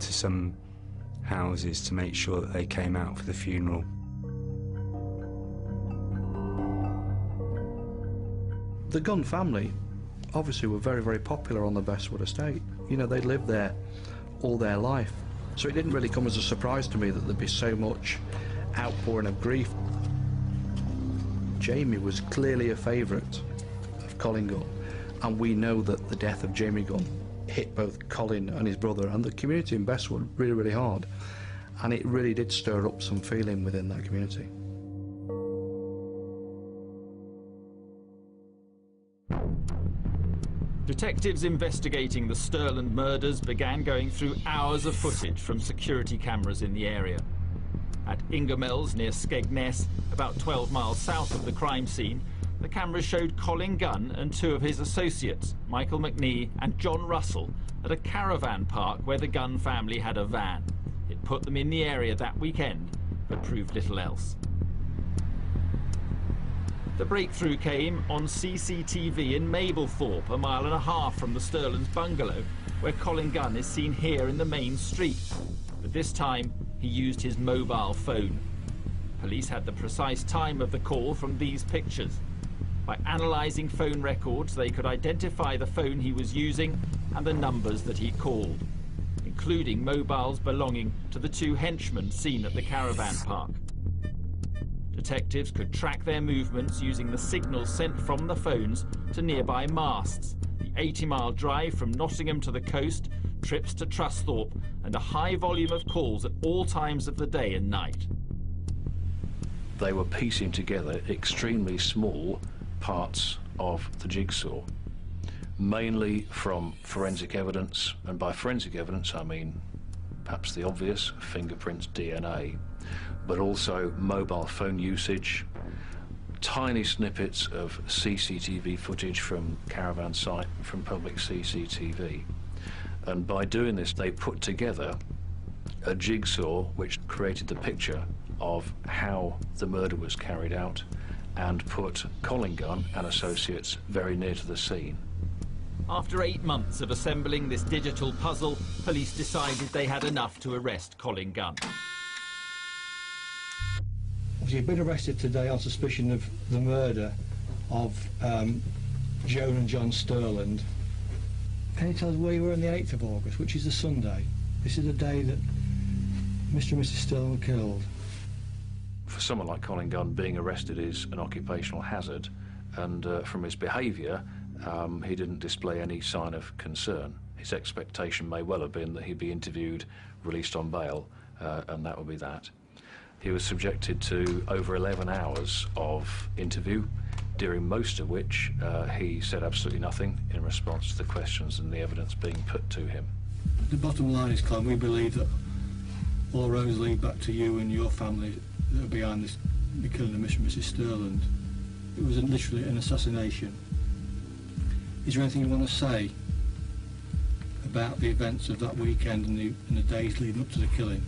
to some houses to make sure that they came out for the funeral. The Gunn family obviously were very, very popular on the Bestwood estate. You know, they'd lived there all their life. So it didn't really come as a surprise to me that there'd be so much outpouring of grief. Jamie was clearly a favourite of Colin Gunn, and we know that the death of Jamie Gunn hit both Colin and his brother and the community in Bestwood really, really hard. And it really did stir up some feeling within that community. Detectives investigating the Stirland murders began going through hours of footage from security cameras in the area. At Ingermells near Skegness, about 12 miles south of the crime scene, the cameras showed Colin Gunn and two of his associates, Michael McNee and John Russell, at a caravan park where the Gunn family had a van. It put them in the area that weekend, but proved little else. The breakthrough came on CCTV in Mablethorpe, a mile and a half from the Stirland's bungalow, where Colin Gunn is seen here in the main street. But this time, he used his mobile phone. Police had the precise time of the call from these pictures. By analysing phone records, they could identify the phone he was using and the numbers that he called, including mobiles belonging to the two henchmen seen at the caravan park. Detectives could track their movements using the signals sent from the phones to nearby masts, the 80-mile drive from Nottingham to the coast, trips to Trusthorpe, and a high volume of calls at all times of the day and night. They were piecing together extremely small parts of the jigsaw, mainly from forensic evidence, and by forensic evidence I mean perhaps the obvious, fingerprints, DNA, but also mobile phone usage, tiny snippets of CCTV footage from caravan site, from public CCTV. And by doing this, they put together a jigsaw which created the picture of how the murder was carried out and put Colin Gunn and associates very near to the scene. After 8 months of assembling this digital puzzle, police decided they had enough to arrest Colin Gunn. You've been arrested today on suspicion of the murder of Joan and John Stirland. Can you tell us where you were on the 8th of August, which is a Sunday? This is the day that Mr. and Mrs. Stirland were killed. For someone like Colin Gunn, being arrested is an occupational hazard, and from his behaviour, he didn't display any sign of concern. His expectation may well have been that he'd be interviewed, released on bail, and that would be that. He was subjected to over 11 hours of interview, during most of which he said absolutely nothing in response to the questions and the evidence being put to him. The bottom line is, Colin, we believe that all roads lead back to you and your family that are behind this, the killing of Mr. and Mrs. Stirland. It was literally an assassination. Is there anything you want to say about the events of that weekend and the days leading up to the killing?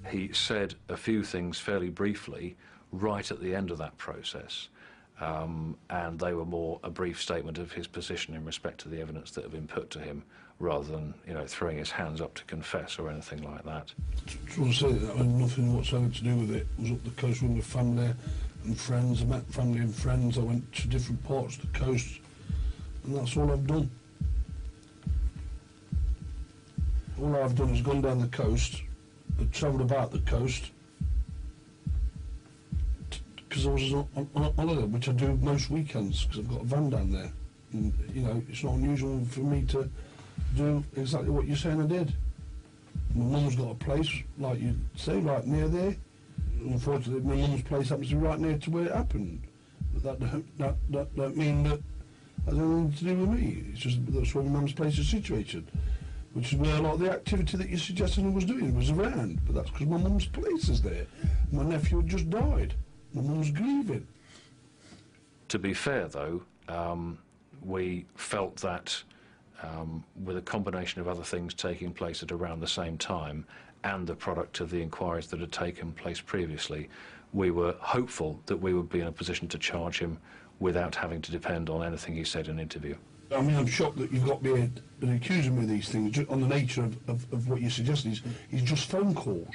He said a few things fairly briefly right at the end of that process, and they were more a brief statement of his position in respect to the evidence that had been put to him, rather than, you know, throwing his hands up to confess or anything like that. I want to say that had nothing whatsoever to do with it. I was up the coast with my family and friends. I met family and friends. I went to different parts of the coast, and that's all I've done. All I've done is gone down the coast, travelled about the coast, because I was on holiday, which I do most weekends, because I've got a van down there. And, you know, it's not unusual for me to do exactly what you're saying I did. My mum's got a place, like you say, right near there. Unfortunately, my mum's place happens to be right near to where it happened. But that don't mean that has anything to do with me. It's just that's where my mum's place is situated, which is where a lot of the activity that you're suggesting I was doing was around. But that's because my mum's place is there. My nephew had just died. My mum's grieving. To be fair, though, we felt that with a combination of other things taking place at around the same time and the product of the inquiries that had taken place previously, we were hopeful that we would be in a position to charge him without having to depend on anything he said in an interview. I mean, I'm shocked that you've got me and accusing me of these things on the nature of what you're suggesting is just phone calls.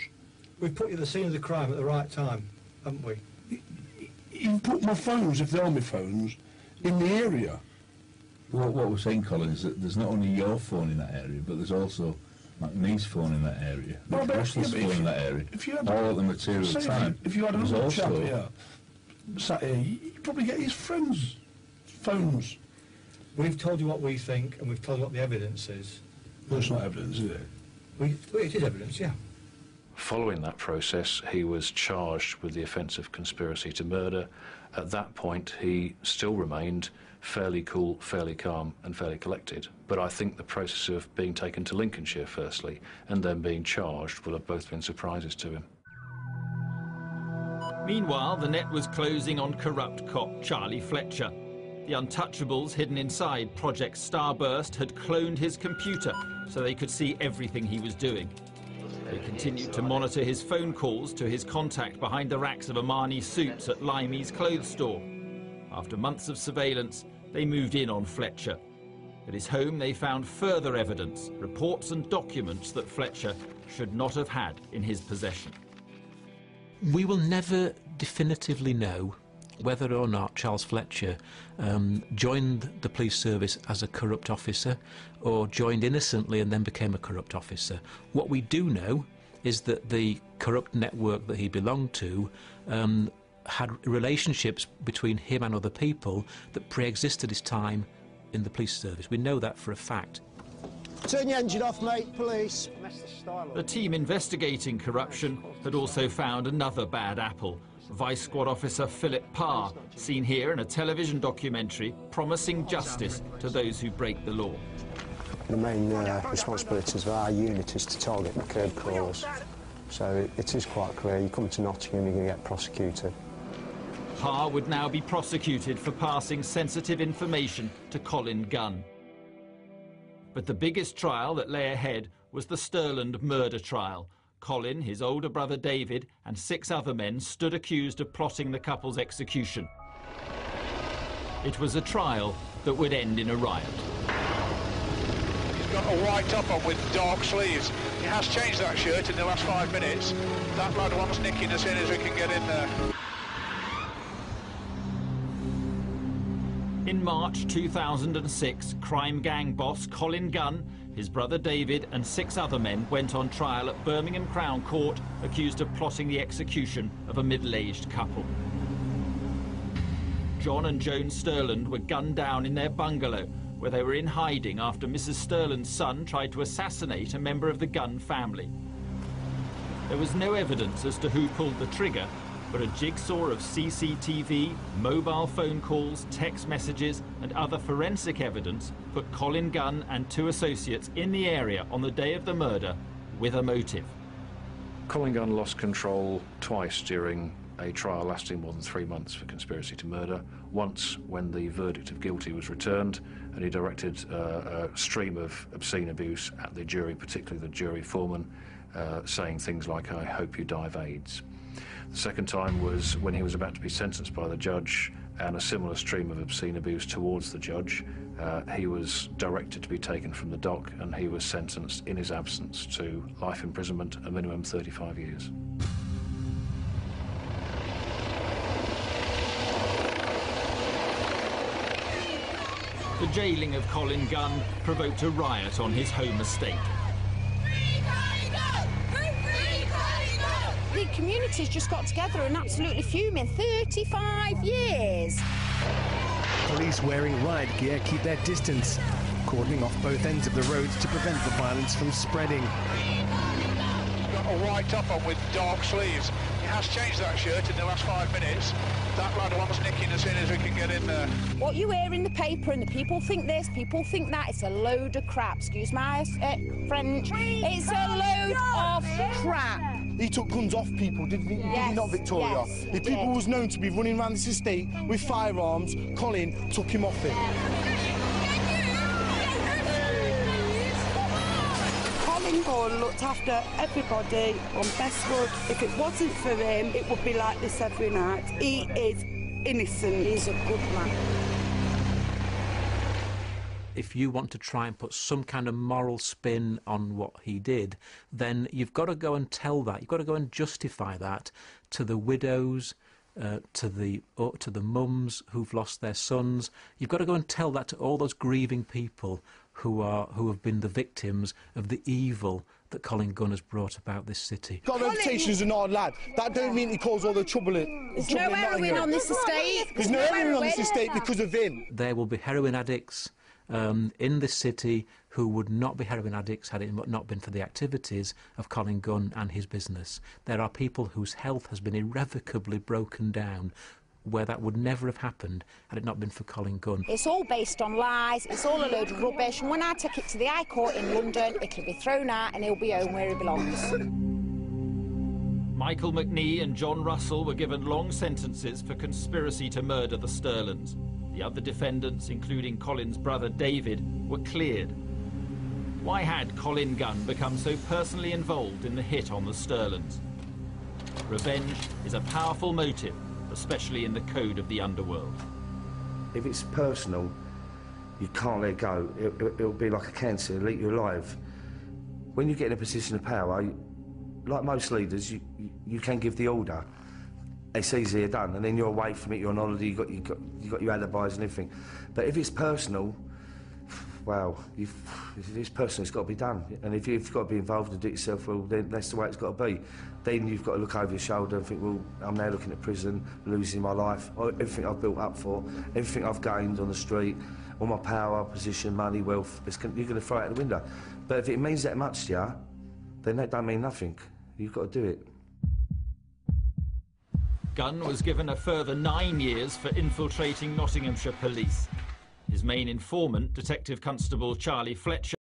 We've put you at the scene of the crime at the right time, haven't we? You put my phones, if they are my phones, in the area. What we're saying, Colin, is that there's not only your phone in that area, but there's also McNee's phone in that area, Well, but Russell's yeah, phone in that area. if you had- all at the material Say time. if you had There's another chap also- here, sat here, you'd probably get his friends' phones. We've told you what we think, and we've told you what the evidence is. Well, it's not evidence, is it? Well, it is evidence, yeah. Following that process, he was charged with the offence of conspiracy to murder. At that point, he still remained fairly cool, fairly calm and fairly collected. But I think the process of being taken to Lincolnshire firstly and then being charged will have both been surprises to him. Meanwhile, the net was closing on corrupt cop Charlie Fletcher. The untouchables hidden inside Project Starburst had cloned his computer so they could see everything he was doing. They continued to monitor his phone calls to his contact behind the racks of Armani suits at Limey's clothes store. After months of surveillance, they moved in on Fletcher. At his home, they found further evidence, reports and documents that Fletcher should not have had in his possession. We will never definitively know whether or not Charles Fletcher joined the police service as a corrupt officer or joined innocently and then became a corrupt officer. What we do know is that the corrupt network that he belonged to had relationships between him and other people that pre-existed his time in the police service. We know that for a fact. Turn your engine off, mate, police. The team investigating corruption had also found another bad apple. Vice Squad Officer Philip Parr, seen here in a television documentary promising justice to those who break the law. The main responsibilities of our unit is to target the curb crawlers. So it is quite clear, you come to Nottingham, you're going to get prosecuted. Parr would now be prosecuted for passing sensitive information to Colin Gunn. But the biggest trial that lay ahead was the Stirland murder trial. Colin, his older brother David, and 6 other men stood accused of plotting the couple's execution. It was a trial that would end in a riot. He's got a white top on with dark sleeves. He has changed that shirt in the last 5 minutes. That lad wants nicking us in as we can get in there. In March 2006, crime gang boss Colin Gunn, his brother David and 6 other men went on trial at Birmingham Crown Court accused of plotting the execution of a middle-aged couple. John and Joan Stirland were gunned down in their bungalow where they were in hiding after Mrs. Stirland's son tried to assassinate a member of the Gunn family. There was no evidence as to who pulled the trigger, but a jigsaw of CCTV, mobile phone calls, text messages and other forensic evidence put Colin Gunn and 2 associates in the area on the day of the murder with a motive. Colin Gunn lost control twice during a trial lasting more than 3 months for conspiracy to murder. Once when the verdict of guilty was returned and he directed a stream of obscene abuse at the jury, particularly the jury foreman, saying things like, "I hope you die of AIDS." The second time was when he was about to be sentenced by the judge, and a similar stream of obscene abuse towards the judge. He was directed to be taken from the dock and he was sentenced in his absence to life imprisonment, a minimum 35 years. The jailing of Colin Gunn provoked a riot on his home estate. The community's just got together and absolutely fuming. 35 years. Police wearing riot gear keep their distance, cordoning off both ends of the roads to prevent the violence from spreading. He's got a white top on with dark sleeves. He has changed that shirt in the last 5 minutes. That lad wants nicking us in as we can get in there. What you hear in the paper and the people think this, people think that, it's a load of crap. Excuse my French. It's a load of crap. He took guns off people, did he not, Victoria? Yes, if people was known to be running around this estate with firearms, Colin took him off it. Colin Gunn looked after everybody on Bestwood. If it wasn't for him, it would be like this every night. He is innocent. He's a good man. if you want to try and put some kind of moral spin on what he did, then you've got to go and tell that. You've got to go and justify that to the widows, to the mums who've lost their sons. You've got to go and tell that to all those grieving people who have been the victims of the evil that Colin Gunn has brought about this city. Got a reputation as an hard lad. That don't mean he caused all the trouble in. There's no heroin on this estate. There's no heroin on this estate because of him. There will be heroin addicts in this city who would not be heroin addicts had it not been for the activities of Colin Gunn and his business. There are people whose health has been irrevocably broken down, where that would never have happened had it not been for Colin Gunn. It's all based on lies, it's all a load of rubbish, and when I take it to the High Court in London, it'll be thrown out and he'll be home where he belongs. Michael McNee and John Russell were given long sentences for conspiracy to murder the Sterlands. The other defendants, including Colin's brother David, were cleared. Why had Colin Gunn become so personally involved in the hit on the Sterlands? Revenge is a powerful motive, especially in the code of the underworld. If it's personal, you can't let go. It'll be like a cancer, it'll eat you alive. When you get in a position of power, like most leaders, you can give the order. It's easier done, and then you're away from it, you're on holiday, you got your alibis and everything. But if it's personal, well, if it's personal, it's got to be done. And if you've got to be involved and do it yourself, well, then that's the way it's got to be. Then you've got to look over your shoulder and think, well, I'm now looking at prison, losing my life, everything I've built up for, everything I've gained on the street, all my power, position, money, wealth, you're going to throw it out the window. But if it means that much to you, then that don't mean nothing. You've got to do it. Gunn was given a further 9 years for infiltrating Nottinghamshire police. His main informant, Detective Constable Charlie Fletcher,